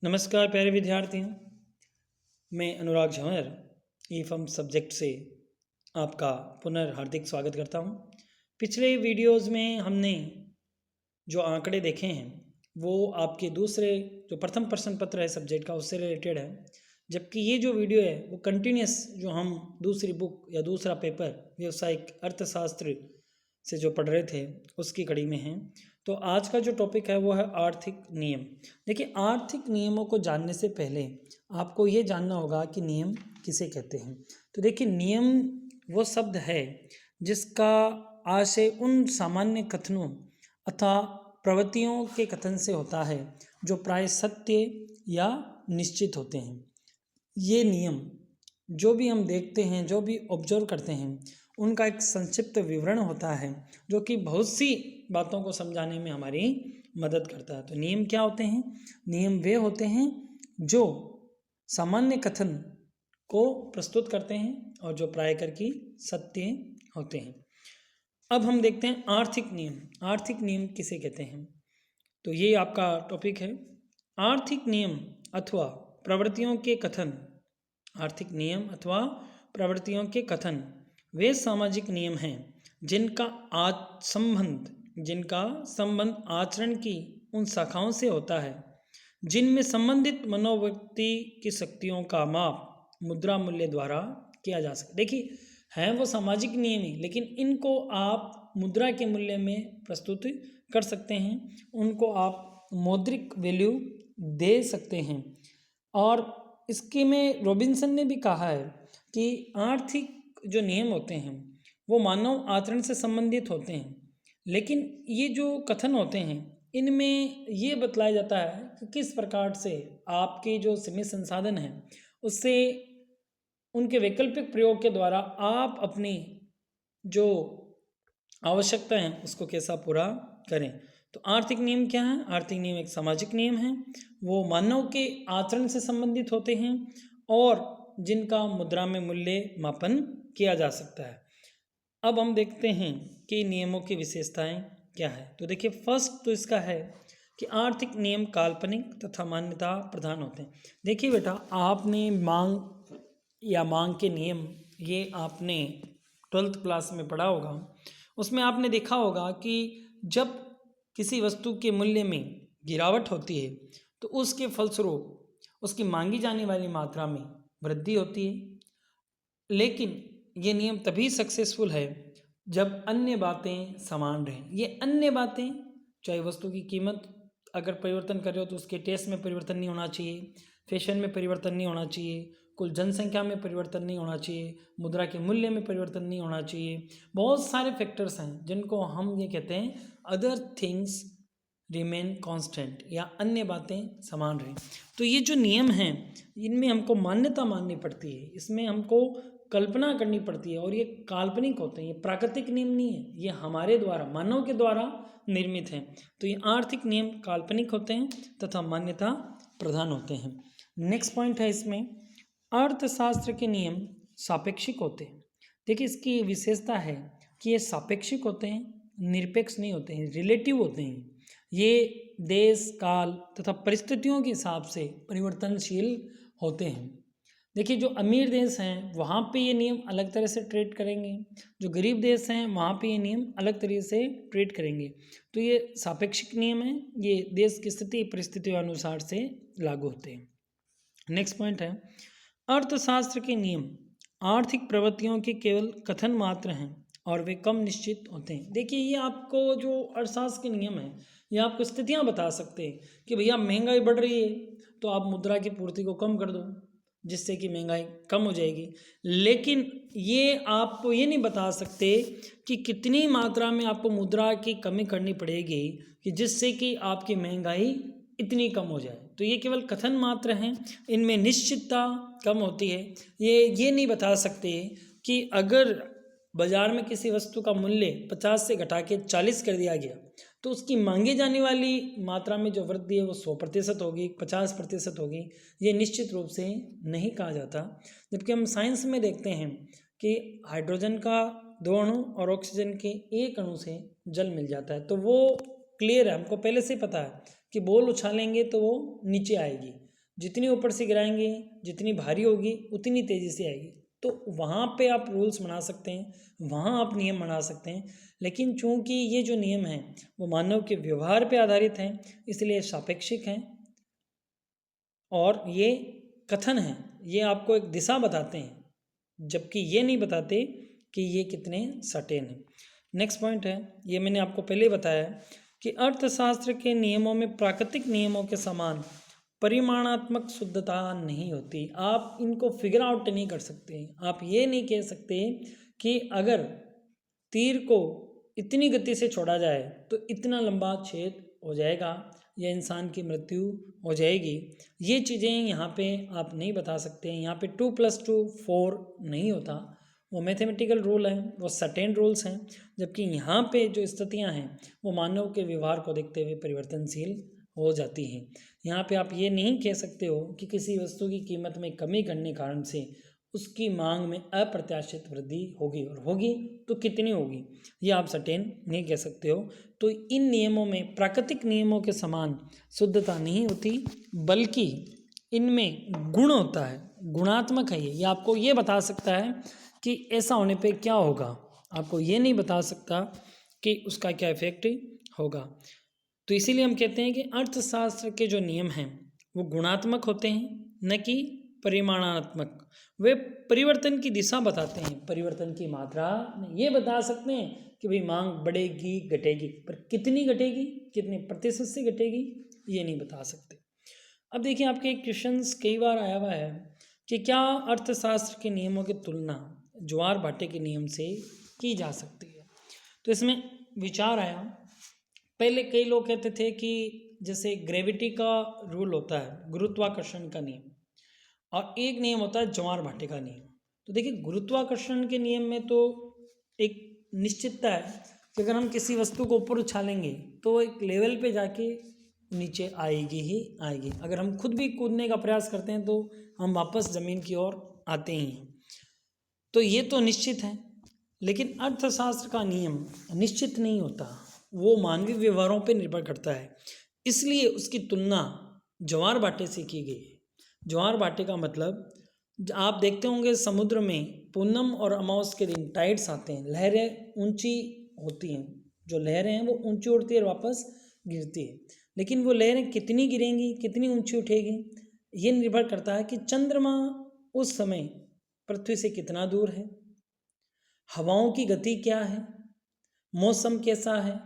नमस्कार प्यारे विद्यार्थियों, मैं अनुराग झंवर ईफम सब्जेक्ट से आपका पुनर्हार्दिक स्वागत करता हूं। पिछले वीडियोस में हमने जो आंकड़े देखे हैं वो आपके दूसरे जो प्रथम प्रश्न पत्र है सब्जेक्ट का उससे रिलेटेड है, जबकि ये जो वीडियो है वो कंटिन्यूस जो हम दूसरी बुक या दूसरा पेपर व्यावसायिक अर्थशास्त्र से जो पढ़ रहे थे उसकी कड़ी में हैं। तो आज का जो टॉपिक है वो है आर्थिक नियम। देखिए, आर्थिक नियमों को जानने से पहले आपको ये जानना होगा कि नियम किसे कहते हैं। तो देखिए, नियम वो शब्द है जिसका आशय उन सामान्य कथनों अथवा प्रवृत्तियों के कथन से होता है जो प्राय सत्य या निश्चित होते हैं। ये नियम जो भी हम देखते हैं, जो भी ऑब्जर्व करते हैं, उनका एक संक्षिप्त विवरण होता है जो कि बहुत सी बातों को समझाने में हमारी मदद करता है। तो नियम क्या होते हैं? नियम वे होते हैं जो सामान्य कथन को प्रस्तुत करते हैं और जो प्राय करके सत्य होते हैं। अब हम देखते हैं आर्थिक नियम। आर्थिक नियम किसे कहते हैं? तो ये आपका टॉपिक है। आर्थिक नियम अथवा प्रवृत्तियों के कथन। आर्थिक नियम अथवा प्रवृत्तियों के कथन वे सामाजिक नियम हैं जिनका संबंध आचरण की उन शाखाओं से होता है जिनमें संबंधित मनोवृत्ति की शक्तियों का माप मुद्रा मूल्य द्वारा किया जा सकता है। देखिए, हैं वो सामाजिक नियम ही, लेकिन इनको आप मुद्रा के मूल्य में प्रस्तुत कर सकते हैं, उनको आप मौद्रिक वैल्यू दे सकते हैं। और इसके में रॉबिन्सन ने भी कहा है कि आर्थिक जो नियम होते हैं वो मानव आचरण से संबंधित होते हैं, लेकिन ये जो कथन होते हैं इनमें ये बतलाया जाता है कि किस प्रकार से आपके जो सीमित संसाधन हैं उससे उनके वैकल्पिक प्रयोग के द्वारा आप अपनी जो आवश्यकता है उसको कैसा पूरा करें। तो आर्थिक नियम क्या है? आर्थिक नियम एक सामाजिक नियम है, वो मानव के आचरण से संबंधित होते हैं और जिनका मुद्रा में मूल्य मापन किया जा सकता है। अब हम देखते हैं कि नियमों की विशेषताएं क्या है। तो देखिए, फर्स्ट तो इसका है कि आर्थिक नियम काल्पनिक तथा मान्यता प्रधान होते हैं। देखिए बेटा, आपने मांग के नियम ये आपने 12th क्लास में पढ़ा होगा। उसमें आपने देखा होगा कि जब किसी वस्तु के मूल्य में गिरावट होती है तो उसके फलस्वरूप उसकी मांगी जाने वाली मात्रा में वृद्धि होती है। लेकिन ये नियम तभी सक्सेसफुल है जब अन्य बातें समान रहें। ये अन्य बातें, चाहे वस्तु की कीमत अगर परिवर्तन कर रहे हो तो उसके टेस्ट में परिवर्तन नहीं होना चाहिए, फैशन में परिवर्तन नहीं होना चाहिए, कुल जनसंख्या में परिवर्तन नहीं होना चाहिए, मुद्रा के मूल्य में परिवर्तन नहीं होना चाहिए। बहुत सारे फैक्टर्स हैं जिनको हम ये कहते हैं अदर थिंग्स रिमेन कांस्टेंट, या अन्य बातें समान रहें। तो ये जो नियम हैं इनमें हमको मान्यता माननी पड़ती है, इसमें हमको कल्पना करनी पड़ती है और ये काल्पनिक होते हैं, ये प्राकृतिक नियम नहीं है, ये हमारे द्वारा मानव के द्वारा निर्मित हैं। तो ये आर्थिक नियम काल्पनिक होते हैं तथा मान्यता प्रधान होते हैं। नेक्स्ट पॉइंट है इसमें, अर्थशास्त्र के नियम सापेक्षिक होते हैं। देखिए, इसकी विशेषता है कि ये सापेक्षिक होते हैं, निरपेक्ष नहीं होते हैं, रिलेटिव होते हैं। ये देश काल तथा परिस्थितियों के हिसाब से परिवर्तनशील होते हैं। देखिए, जो अमीर देश हैं वहाँ पे ये नियम अलग तरह से ट्रीट करेंगे, जो गरीब देश हैं वहाँ पे ये नियम अलग तरीके से ट्रीट करेंगे। तो ये सापेक्षिक नियम है, ये देश की स्थिति परिस्थितियों अनुसार से लागू होते हैं। नेक्स्ट पॉइंट है, अर्थशास्त्र के नियम आर्थिक प्रवृत्तियों के केवल कथन मात्र हैं और वे कम निश्चित होते हैं। देखिए, ये आपको जो अर्थशास्त्र के नियम है ये आपको स्थितियाँ बता सकते हैं कि भैया महंगाई बढ़ रही है तो आप मुद्रा की पूर्ति को कम कर दो जिससे कि महंगाई कम हो जाएगी, लेकिन ये आपको ये नहीं बता सकते कि कितनी मात्रा में आपको मुद्रा की कमी करनी पड़ेगी कि जिससे कि आपकी महंगाई इतनी कम हो जाए। तो ये केवल कथन मात्र हैं, इनमें निश्चितता कम होती है। ये नहीं बता सकते कि अगर बाजार में किसी वस्तु का मूल्य 50 से घटा के 40 कर दिया गया तो उसकी मांगी जाने वाली मात्रा में जो वृद्धि है वो 100% होगी, 50% होगी, ये निश्चित रूप से नहीं कहा जाता। जबकि हम साइंस में देखते हैं कि हाइड्रोजन का 2 अणु और ऑक्सीजन के 1 अणु से जल मिल जाता है, तो वो क्लियर है, हमको पहले से पता है कि बॉल उछालेंगे तो वो नीचे आएगी। जितनी ऊपर से गिराएंगे, जितनी भारी होगी उतनी तेज़ी से आएगी। तो वहाँ पे आप रूल्स बना सकते हैं, वहाँ आप नियम बना सकते हैं। लेकिन चूंकि ये जो नियम हैं वो मानव के व्यवहार पे आधारित हैं, इसलिए सापेक्षिक हैं और ये कथन हैं, ये आपको एक दिशा बताते हैं, जबकि ये नहीं बताते कि ये कितने सर्टेन हैं। नेक्स्ट पॉइंट है, ये मैंने आपको पहले बताया कि अर्थशास्त्र के नियमों में प्राकृतिक नियमों के समान परिमाणात्मक शुद्धता नहीं होती। आप इनको फिगर आउट नहीं कर सकते। आप ये नहीं कह सकते कि अगर तीर को इतनी गति से छोड़ा जाए तो इतना लंबा छेद हो जाएगा या इंसान की मृत्यु हो जाएगी। ये चीज़ें यहाँ पे आप नहीं बता सकते। यहाँ पे 2+2 4 नहीं होता, वो मैथमेटिकल रूल हैं, वो सर्टेन रूल्स हैं। जबकि यहाँ पे जो स्थितियाँ हैं वो मानव के व्यवहार को देखते हुए परिवर्तनशील हो जाती हैं। यहाँ पे आप ये नहीं कह सकते हो कि किसी वस्तु की कीमत में कमी करने कारण से उसकी मांग में अप्रत्याशित वृद्धि होगी, और होगी तो कितनी होगी, ये आप सर्टेन नहीं कह सकते हो। तो इन नियमों में प्राकृतिक नियमों के समान शुद्धता नहीं होती, बल्कि इनमें गुण होता है, गुणात्मक है ये आपको ये बता सकता है कि ऐसा होने पे क्या होगा, आपको ये नहीं बता सकता कि उसका क्या इफेक्ट होगा। तो इसीलिए हम कहते हैं कि अर्थशास्त्र के जो नियम हैं वो गुणात्मक होते हैं, न कि परिमाणात्मक। वे परिवर्तन की दिशा बताते हैं, परिवर्तन की मात्रा ये बता सकते हैं कि भाई मांग बढ़ेगी घटेगी, पर कितनी घटेगी, कितने प्रतिशत से घटेगी, ये नहीं बता सकते। अब देखिए, आपके क्वेश्चंस कई बार आया हुआ है कि क्या अर्थशास्त्र के नियमों की तुलना ज्वार भाटे के नियम से की जा सकती है। तो इसमें विचार आया, पहले कई लोग कहते थे कि जैसे ग्रेविटी का रूल होता है, गुरुत्वाकर्षण का नियम, और एक नियम होता है ज्वार भाटे का नियम। तो देखिए, गुरुत्वाकर्षण के नियम में तो एक निश्चितता है कि अगर हम किसी वस्तु को ऊपर उछालेंगे तो वो एक लेवल पे जाके नीचे आएगी ही आएगी। अगर हम खुद भी कूदने का प्रयास करते हैं तो हम वापस ज़मीन की ओर आते ही हैं। तो ये तो निश्चित है। लेकिन अर्थशास्त्र का नियम निश्चित नहीं होता, वो मानवीय व्यवहारों पर निर्भर करता है। इसलिए उसकी तुलना ज्वार भाटे से की गई है। ज्वार भाटे का मतलब, आप देखते होंगे समुद्र में पूनम और अमावस के दिन टाइड्स आते हैं, लहरें ऊंची होती हैं, जो लहरें हैं वो ऊंची उड़ती है और वापस गिरती है। लेकिन वो लहरें कितनी गिरेंगी, कितनी ऊंची उठेगी, ये निर्भर करता है कि चंद्रमा उस समय पृथ्वी से कितना दूर है, हवाओं की गति क्या है, मौसम कैसा है।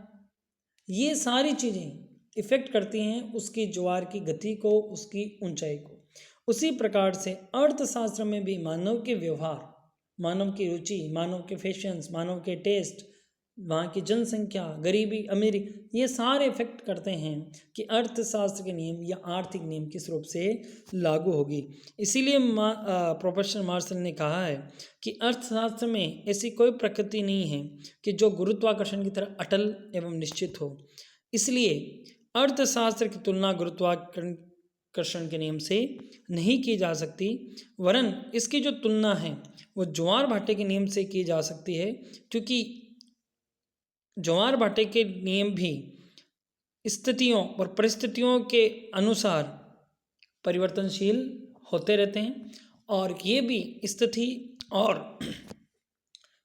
ये सारी चीज़ें इफ़ेक्ट करती हैं उसकी ज्वार की गति को, उसकी ऊंचाई को। उसी प्रकार से अर्थशास्त्र में भी मानव के व्यवहार, मानव की रुचि, मानव के फैशंस, मानव के टेस्ट, वहाँ की जनसंख्या, गरीबी, अमीरी, ये सारे इफेक्ट करते हैं कि अर्थशास्त्र के नियम या आर्थिक नियम किस रूप से लागू होगी। इसीलिए प्रोफेसर मार्शल ने कहा है कि अर्थशास्त्र में ऐसी कोई प्रकृति नहीं है कि जो गुरुत्वाकर्षण की तरह अटल एवं निश्चित हो। इसलिए अर्थशास्त्र की तुलना गुरुत्वाकर्षण के नियम से नहीं की जा सकती, वरन इसकी जो तुलना है वो ज्वार भाटे के नियम से की जा सकती है, क्योंकि ज्वार भाटे के नियम भी स्थितियों और परिस्थितियों के अनुसार परिवर्तनशील होते रहते हैं, और ये भी स्थिति और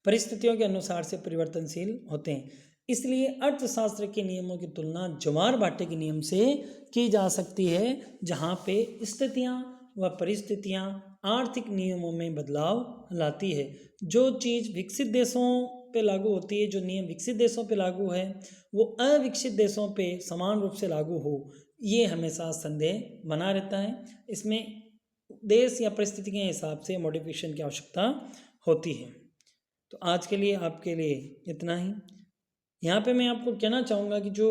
परिस्थितियों के अनुसार से परिवर्तनशील होते हैं। इसलिए अर्थशास्त्र के नियमों की तुलना ज्वार भाटे के नियम से की जा सकती है, जहाँ पे स्थितियाँ व परिस्थितियाँ आर्थिक नियमों में बदलाव लाती है। जो चीज़ विकसित देशों पे लागू होती है, जो नियम विकसित देशों पे लागू है, वो अविकसित देशों पे समान रूप से लागू हो, ये हमेशा संदेह बना रहता है। इसमें देश या परिस्थिति के हिसाब से मॉडिफिकेशन की आवश्यकता होती है। तो आज के लिए आपके लिए इतना ही। यहाँ पे मैं आपको कहना चाहूँगा कि जो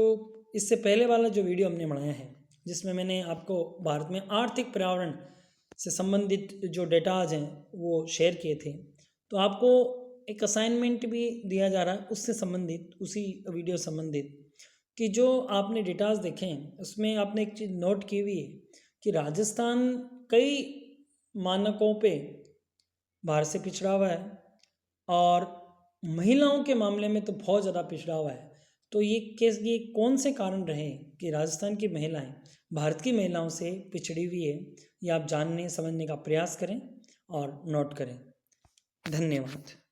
इससे पहले वाला जो वीडियो हमने बनाया है, जिसमें मैंने आपको भारत में आर्थिक पर्यावरण से संबंधित जो डेटाज हैं वो शेयर किए थे, तो आपको एक असाइनमेंट भी दिया जा रहा है उससे संबंधित, उसी वीडियो संबंधित, कि जो आपने डेटाज देखे हैं उसमें आपने एक चीज़ नोट की हुई है कि राजस्थान कई मानकों पे भारत से पिछड़ा हुआ है, और महिलाओं के मामले में तो बहुत ज़्यादा पिछड़ा हुआ है। तो ये कौन से कारण रहे कि राजस्थान की महिलाएं भारत की महिलाओं से पिछड़ी हुई है? ये आप जानने समझने का प्रयास करें और नोट करें। धन्यवाद।